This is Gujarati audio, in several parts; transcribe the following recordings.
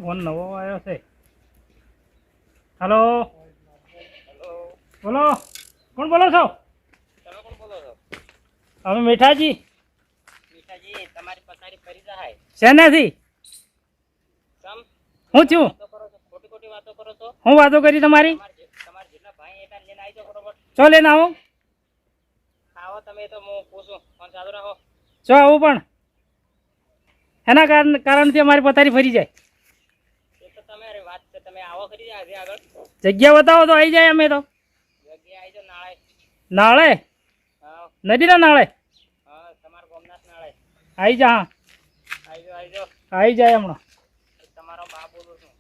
ફોન નવો આવ્યો છે. હેલો બોલો, કોણ બોલો છો? તમે કોણ બોલો છો? અમે મીઠાજી. મીઠાજી, તમારી પથારી ફરી જાય. શેનાથી? સમ હું છું? વાતો કરો છો, ખોટી ખોટી વાતો કરો છો. હું વાતો કરી તમારી? તમારા જેટલા ભાઈ એટલા લઈને આવી જાઓ ફટાફટ. ચો લઈને આવો? આવો તમે તો હું પૂછું. ફોન ચાલુ રાખો. ચો આવું પણ એના કારણથી અમારી પથારી ફરી જાય. એ તો તમારી વાત છે. તમે આવો ખરી જાય હજી આગળ. જગ્યા બતાવો તો આવી જાય અમે તો. જગ્યાએ આવી જાઓ નાળે. નાળે? હા નદીના નાળે હા, તમારા ગોમનાથ નાળે આવી જા. હા આવી જાઓ, આવી જાઓ. આવી જાય હમણાં. તમારો બા બોલું છું.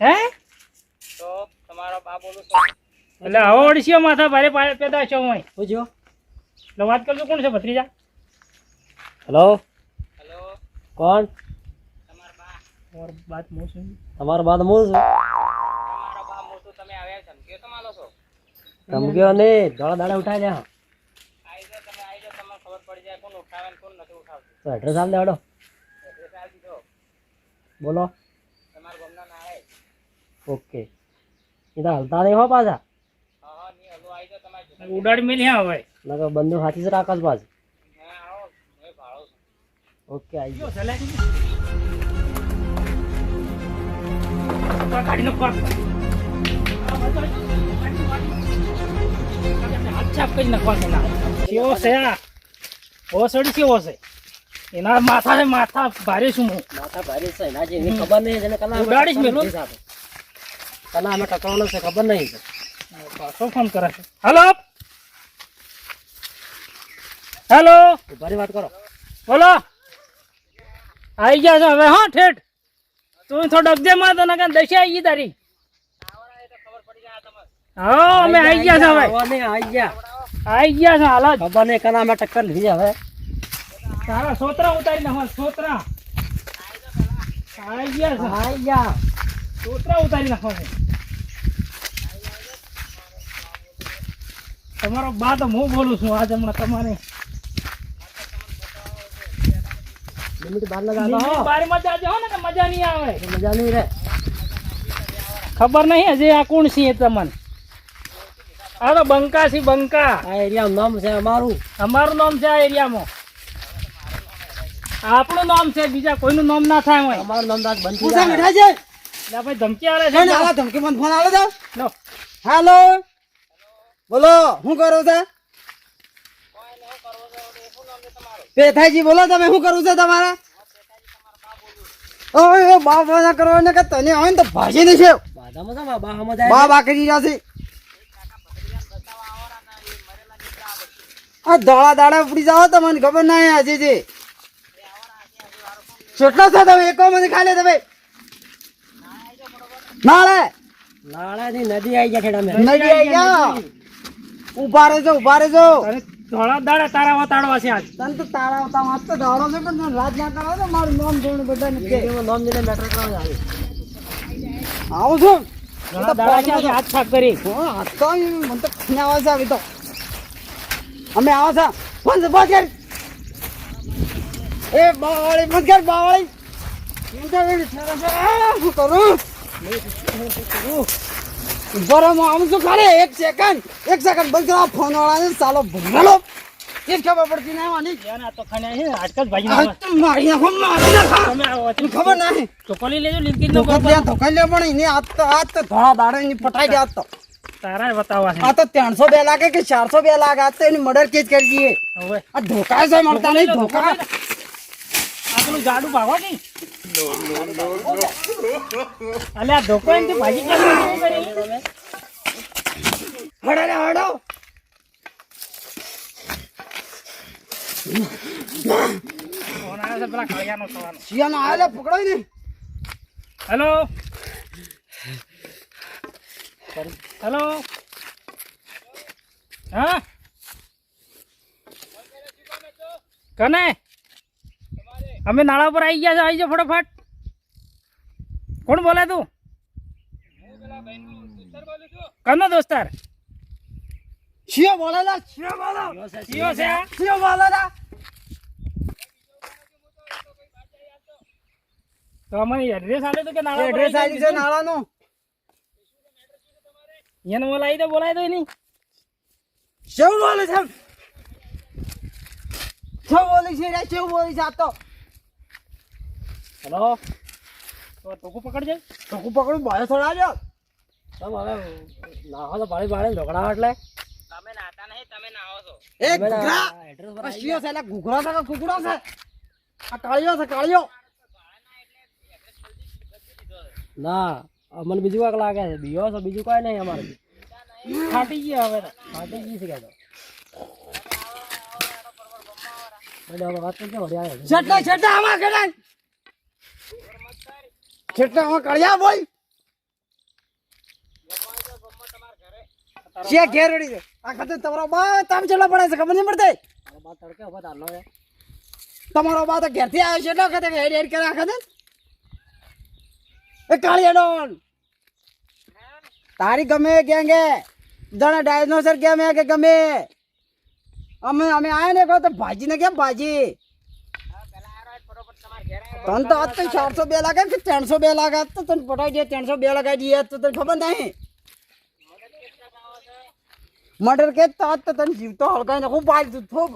હે? તો તમારો બા બોલું છું. એટલે હવે ઓડિશિયો માથા ભારે પેદા છો હું પૂછ્યો. એટલે વાત કરજો. કોણ છે ભત્રીજા? હેલો, હેલો, કોણ? તમારા બા. ઓર બાત હું છું. તમારો બાદ હું છું. તમારો બા મોટું તમે આવ્યા ધમકીઓ તો માલો છો. ધમકીઓ ને દોડા દાડા ઉઠાઈ જા. આવી જાઓ, તમે આવી જાઓ. તમને ખબર પડી જાય કોણ ઉઠાવે ને કોણ નથી ઉઠાવતું. તો એડ્રેસ આપ દેવાડો. એડ્રેસ આપી દીધો. બોલો. તમારા ગોમના નાળે. ઓકે. એ તો હલતા નહીં હો પાછા. હા હા, ની હલો આવી જાઓ. તમારે જેટલા ઉડાડી મેલી હા હવે. નકર બંદૂક હાથી જ રાખસ પાછું. હા આવો, હું ભાડો છું. ઓકે, આવી ગયો. ગાડી નો પાક છાપ કરી નાખવા છે. કેવો છે આ? ઓસડી કેવો છે? એના માથા છે, માથા ભારે છું હું. માથા ભારે છે એના જે એની ખબર નહીં. જેને કલા ઉડાડીશ મેલું. કલા અમે ટકવાનો છે ખબર નહીં. પાછો ફોન કરે છે. હેલો હેલો, ભારી વાત કરો. બોલો. આવી ગયા છો હવે? હા ઠેઠ તું થોડો અગજે માં તો ના દશી આવી ગઈ તારી. આવવાના એ તો ખબર પડી જાય તમને. હા અમે આવી ગયા છો હવે. આવી ગયા. આવી ગયા છો હાલ જ. ખબર નહીં કલા અમે ટક્કર લીધી હવે. તારા સોતરા ઉતારી નાખો. સોતરા આવી ગયા છો. આવી ગયા. સોતરા ઉતારી નાખો છે. તમારો બા તો હું બોલું છું આજ હમણાં તમારે. લિમિટ બહાર લગાડો. બારી મજા હો ને કે મજા નહીં આવે. મજા નહીં રે. ખબર નહીં હજી આ કોણ છે તમને? આ તો બંકા છે. બંકા આ એરિયા નામ છે અમારું. અમારું નામ છે આ એરિયામાં. આપણું નામ છે, બીજા કોઈનું નામ ના થાય હોય. અમારું નામ દાસ બંધ પૂછા મીઠા છે. એટલે ભાઈ ધમકી આવે છે. કોણ આવા ધમકી મને ફોન આલો તો? લો. હેલો, બોલો. શું કરો છો? પેથાજી બોલો. તમે શું કરવું છે તમારે? ઓય બા બા કરો ને કે તને આવે ને તો ભાજી દેશે. બાધામાં છે બા હમો જાય. બા બા કરી રહ્યા છે. આ દોડા દાડા ઉપડી જાઓ તમને ખબર ના હજી છે. કેટલા છો તમે? એક મને ખાલી તમે નાળે નાળાથી નદી આવી ગયા ઠેડા મેં. નદી આવી ગયા. ઉભા રહેજો, ઉભા રહેજો. અરે ધોળા દાડા તારા વતાડવા છે આજ. તને તો તારા હતા વાત તો દાડો છે પણ તને રાત ના કરો તો મારું નામ જોઈને બધા ને કે એમાં નામ જઈને મેટર કરવા આવે. આવું છું. ઘણા દાડા છે આજે હાથ સાફ કરી. હા આ તો મને તો ખીને આવે છે આવી તો અમે આવો છે. બંધ બંધ કર. એ બાવાળી બંધ કર. બાવાળી શું કરું? બરાબર આવું છું ખાલી. એક સેકન્ડ બંધ કરો. ફોન વાળાને સાલો ભંગાલો એ જ ખબર પડતી નહીં આની. ધ્યાન આ તો ખાને છે આજકાલ ભાજી આ નાખો. તો મારી નાખો, મારી નાખો. તમે આવો તને ખબર નહીં. ચોકોલી લેજો. લીંકી નો ધોકા લે પણ એને આજ તો ધોળા દાડે એની પટાઈ ગયા તો. તારા બતાવવા છે આ તો 302 લાગે કે 402 લાગે. આ તો એની મર્ડર કેસ કરી દઈએ. હવે. આ ધોકા છે મળતા નહીં. ધોકા આ પેલું ગાડું ભાગો નહીં. અલે આ ધોકો એમ ભાજી કેમ કરી? હડો રે હડો. ફોન આવ્યો છે પેલા ખળિયાનો થવાનો. શિયાનો આલે પકડો ને. Hello hello. હા કને? અમે નાળા પર આવી ગયા છે. આવી જાઓ ફટાફટ. કોણ બોલે તું? કનો દોસ્તાર? શિયો બોલેલા. શિયો બોલો. કયો છે આ? શિયો બોલેલા. તો અમને એડ્રેસ આલે તો કે નાળા પર એડ્રેસ આઈ આવી છે નાળાનું. એને બોલાવી દે, બોલાવી દો એની. શું બોલે છે? શું બોલી છે રે? શું બોલી છે આ તો? હેલો તો ટોકું પકડજે. ટોકું પકડું ભાઈ થોડા જો. તમ હવે નાહો તો પાણી પાણી ઢોકળા એટલે તમે નાતા નહીં, તમે નાહો છો. એ ઘૂઘરા એડ્રેસ પર આ શિયો છે એટલે ઘૂઘરા છે કે કુકડો છે? આ કાળિયો છે કાળિયો. ના અમને બીજું કાંઈક લાગે છે બીજો છે બીજું કાંઈ નહીં અમારે ફાટી ગયા હવે તો. ફાટી ગઈ છે કે તો એટલે હવે વાત કરજો વળી આવે છેટલા છેટલા આમાં ખેડાય. છેટલા આમાં કાળિયા બોલ. છે ઘેરડી છે. આ ખાતે તમારો બા તામ ચેલા પડે છે ખબર નહીં પડતી. મારો બાપ તડકે ઉભા તારનો છે તમારો બા તો ઘેરથી આવ્યો છે એટલા ખાતે હેડ હેડ કરે આ ખાતે. એ કાળિયા ડોન તારી ગમે ગેંગે જાણે ડાયનોસર ગેમ કે ગમે અમે આયા ને કહો તો ભાજી ને કેમ ભાજી તને તો આજ તો 402 લાગે કે 302 લાગે તો તને પટાઈ દે 302 લગાવી દઈએ તો તને ખબર નહીં મર્ડર કે તો આજ તો તને જીવતો હળગાઈ નાખું પાડી તું થોબ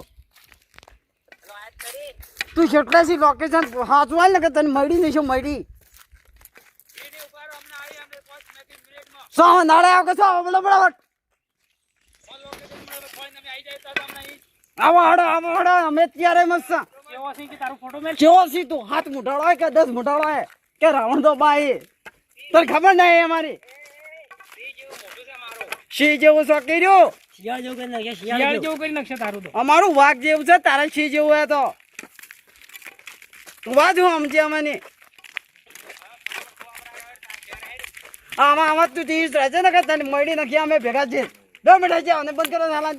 તું કેટલા સી લોકેશન હાચવાલ ને કે તને મળી નહીં શું મળી સો નાળે આવ કે સો બોલો બરાબર આવો હડો અમે ત્યારે મસ્ત કેવો છે કે તારો ફોટો મેલ. કેવો સી તું હાથ મુઠાળો હોય કે 10 મુઠાળો હોય કે રાવણ તો બાઈ તને ખબર નહીં અમારી સિંહ જેવું શોખ કર્યું શિયાળ જેવું કરી નાખે શિયાળ શિયાળ જેવું કરી નાખશે તારું તો. અમારું વાઘ જેવું છે તારા સિંહ જેવું હોય તો વાજ હું સમજે અમને આમાં તું ત્રીસ રહે છે ને કે તને મળી નાખી અમે ભેગા છે 2 મિનિટ છે અને બંધ કરો સાલા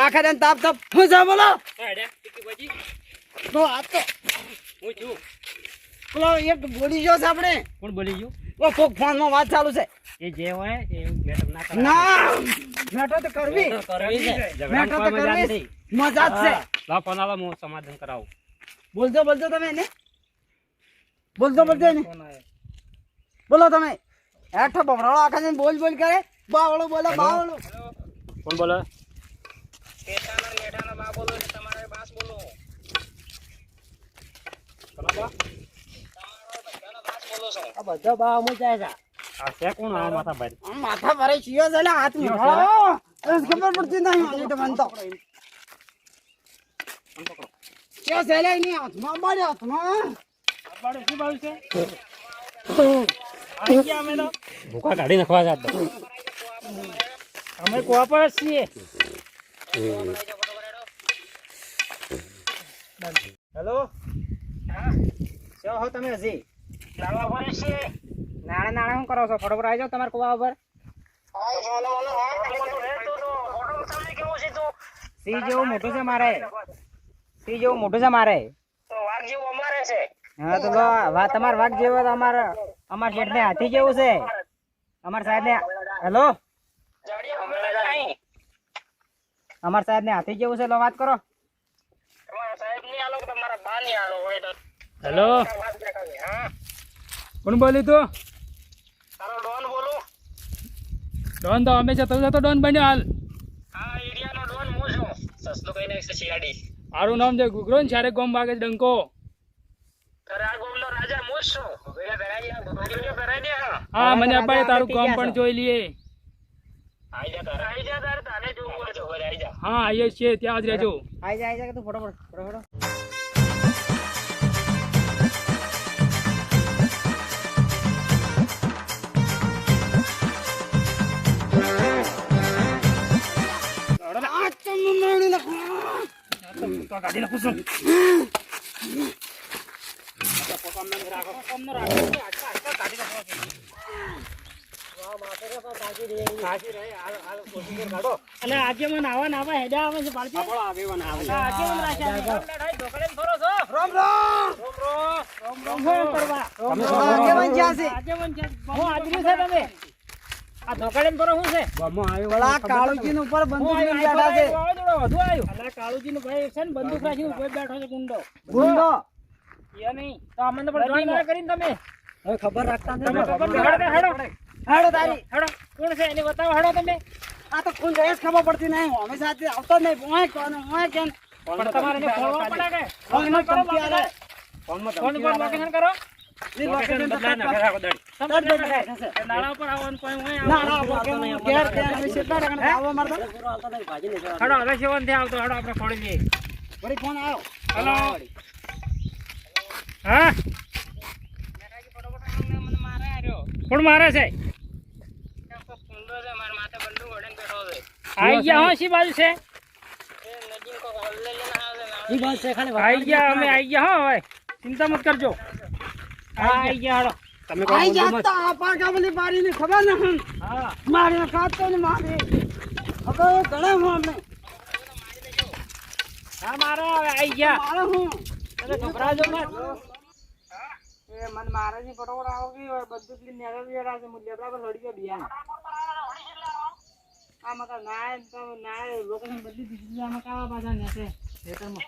આખા દિન તાપ હું જા બોલો તો આ તો હું છું. પેલો એક બોલી ગયો છે આપણે કોણ બોલી ગયું? ઓ કોક ફોનમાં વાત ચાલુ છે એ જે હોય એ મેટર ના કરે. ના મેઠો તો કરવી કરવી છે મેઠો તો કરવી મજા જ છે લા ફોન આલો, હું સમાધાન કરાવું. બોલજો તમે એને બોલજો એને ફોન આયો. બોલો તમે હેઠો બમરાળો આખા જઈને બોલ કરે બાવળો બોલે બાવળો કોણ બોલે? પેટાના મેઠાના બા બોલો ને તમારે બાસ બોલો. બરાબર. બધાના બાસ બોલો છો. આ બધો બા અમુક જાય છે આ છે કોણ આ માથા ભાઈ? આમ માથા ભરે છીયો છે એટલે હાથ મુઠાળો ખબર પડતી નહીં મને તો મન તો ક્યાં છે લે એની હાથમાં બાડે હાથમાં બાળો શું બાળું છે? આવી ગયા અમે તો. ભૂકા કાઢી નાખવા જાત અમે કોવા પર જ છીએ. હેલો શું હો તમે હજી નાળવા પડે છે. નાળે શું કરો છો ફટોફટ આવી જાઓ તમારે કુવા ઉપર સિંહ જેવું મોટું છે મારે સિંહ જેવું મોટું છે મારે તો વાઘ જેવું અમારે છે. હા તો તમારે વાઘ જેવો તો અમારા શેઠ ને હાથી જેવું છે અમારા સાહેબ ને હેલો અમારા સાહેબ ને હાથી જેવું છે લો વાત કરો તમારા સાહેબ ની આલો કે તમારા બા ની આલો હોય તો હેલો, વાત દેખાડી. હા કોણ બોલ્યું તું? તારો ડોન બોલું. ડોન તો અમે જતો ડોન બન્યો હાલ. હા એરિયાનો ડોન હું છું. સસલો કઈ નાખશે શિયાળી. મારું નામ છે ગુગરો ને ચારે ગોમ વાગે છે ડંકો. તારા આ ગોમનો રાજા હું જ છું. ભેગા ભેરાઈ ગયા, ભેગા ભેરાઈ દે. હા મને અપાડે તારું ગામ પણ જોઈ લઈએ. આઈ જા તારે તારે જોવું હોય તો ઘરે આઈ જા. હા આવીએ છીએ, ત્યાં જ રહેજો. આઈ જા કે તું ફટોફટ કાઢી નાખું છું. અને આજે મને આવા હેડા આવે છે બાળકી. હા, આજે મને રાખ્યા છે. રામ રોમ કરવા. આગેવાન ક્યાં છે? આગેવાન છે. હું આદમી છે તમે. આ ધોકાડીને ફરો શું છે? પેલા કાળુજી ઉપર બંદૂક લઈને બેઠા છે વાવાઝોડું વધુ આવ્યું. અલા કાળુજી નો ભાઈ છે ને બંદૂક રાખીને ઉપર બેઠો છે ગુંડો. ગુંડો એ નહીં તો અમને પણ જોઈન ના કરીને તમે હવે ખબર રાખતા તમે નથી. ખબર નહીં. હેડો હેડો તારી હેડો કોણ છે એને બતાવો હેડો તમે આ તો કોણ જાય ખબર પડતી નહીં અમે સાથે આવતો જ નહીં ઓય કોણ ઓય કેમ પણ તમારે એને ફોલવા પડે કે ફોનમાં કરો ચમકી આલે. ફોન પર લોકેશન કરો ની લોકેશન તો બદલાય ના રાખો દાડી તરત બદલાય થશે. નાળા ઉપર આવવાનું કોઈ હોય ના ના આપણે ઘેર ત્યાં અમે કેટલા ટકા આવવા મારતો પૂરો હાલતો નથી, ભાજી નહીં જવાનું. હેડો હવે સેવન થી આવતો હેડો આપણે ખોડી લઈએ વળી ફોન આવ્યો હલો હા કોણ મારે છે આઈ ગયા હો શી બાજુ છે ઈ બસ છે ખાલી આઈ ગયા અમે આઈ ગયા હો હવે ચિંતા મત કરજો હા આઈ ગયા હેડો તમે આઈ જાતા આપા કાબલી બારી ની ખબર ન હન હા મારી ખાતો ને મારી હવે ગણે હું અમને હા મારો હવે આઈ ગયા મારે હું તમે ગભરાજો મત એ મન મારે ની ફટોફટ આવગી બધું ક્લીન નેગર વિયારા છે મુલ્ય આપડા પર લડી ગયો બિયાન આ મકા નાય તો નાય લોકેશન બદલી દીધી આ મકા પાછા નેસે હેતરમાં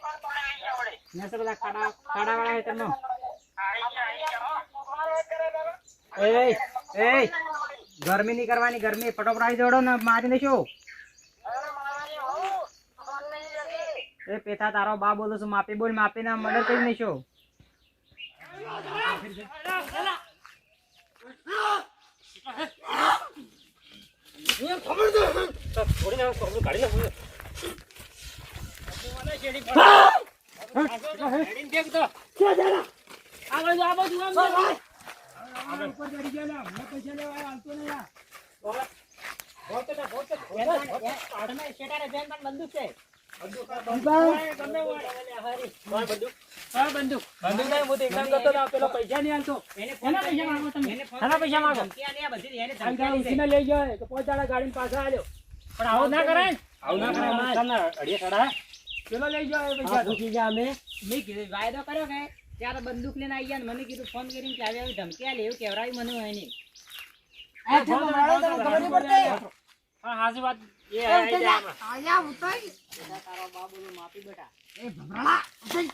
નેસે પેલા ખાડા વાળા હેતરમાં એ ગરમી નહીં કરવાની, ગરમી ફટોફટ આવી દોડો ને મારી દેશો. એ પેથા તારો બા બોલો છું, માપી બોલ, માપી ના મર્ડર કરી દેશો. પૈસા નહીં આલતો પૈસા માંગો લઈ જાય તો પહોંચાડા ગાડી પાછા આવ્યો પણ આવું ના કરાય ને. આવું ના કરાય અડીએ ચડા પેલો લઈ જાય પૈસા પૂછી જા અમે મેં કીધું વાયદો કર્યો કે ત્યારે બંદૂક લઈને આવી ગયા ને મને કીધું ફોન કરીને કે આવી આવી ધમકી આલે એવું કહેવરાયું મને હોય નહીં આ થો મારો તને ખબર નહીં પડતી હા હાજી વાત એ આયા ઉતાઈ તારો બા બોલું માપી બેટા એ ભમરાળા ઉતાઈ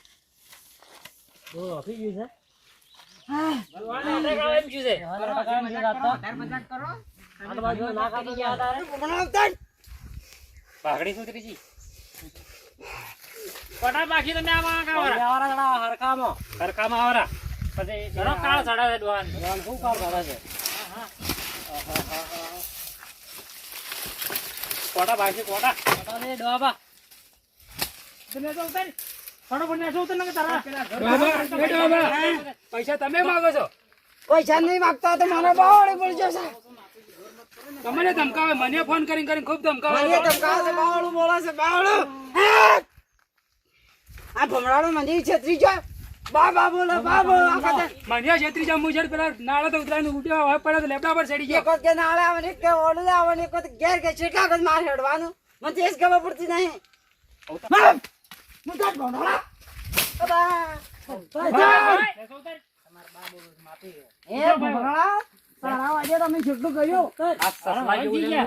બહુ ઓફી ગયું છે. એમ શું છે વધારે મજાક કરો આજુબાજુ ના કાપી ગયા તારે. ભમરાળા ઉતાઈ પાઘડી સુધરી જી પટા બાકી તમે આમાં કાવરા આવરા જણા હરખામાં સરકામાં આવરા પછી ઘણો કાળ ચડા છે ડોહાન જવાન શું કામ કરે છે. કોટા બાકી કોટા અરે ડોબા તમે તો ઉતાર થોડો પણ નેસો ઉતાર ને તારા પૈસા તમે માંગો છો પૈસા નહીં માંગતા તો મારા બાવળે પડી જશે તમને ધમકાવે મને ફોન કરીને ખૂબ ધમકાવે મને ધમકાવે છે બાવળું બોલે છે બાવળું આ ભમરાળો મને છેતરી જાય બા બોલે બા બોલે આખા મને છેતરી જામ મુજર પેલા નાળા તો ઉતરાઈને ઉડ્યો હવે પડે તો લેપડા પર ચડી એક વખત કે નાળે આવે કે ઓડે આવે એક વખત ઘેર કે ચેટલા વખત માર હેડવાનું મને તે જ ખબર પડતી નહીં હું તો ભમરાળા એ ભમરાળા તારા વાજે તમે જેટલું કર્યું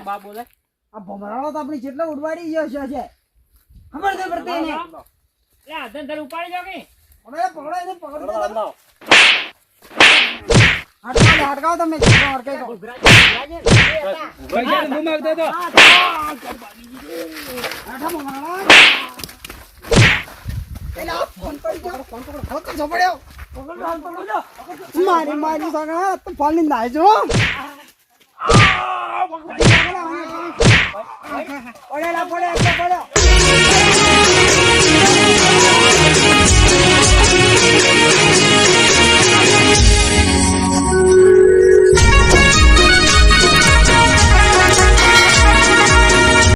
બા બોલે આ ભમરાળો તો આપણી જેટલો ઉડવાડી ગયો છે ખબર નહીં પડતી એને લે આધન ધર ઉપાડી જાવ કે પકડો એને પકડી દો હટકાવ તમે જેટલો હટકાઈ દો પૈસા ને ઘુમાવ દે તો આઠા ભમરાળા એલા ફોન પડી ગયો ફોન તો ઝપડ્યો મારી સગા તો ફોન ની નાઈ જો પડેલા પડે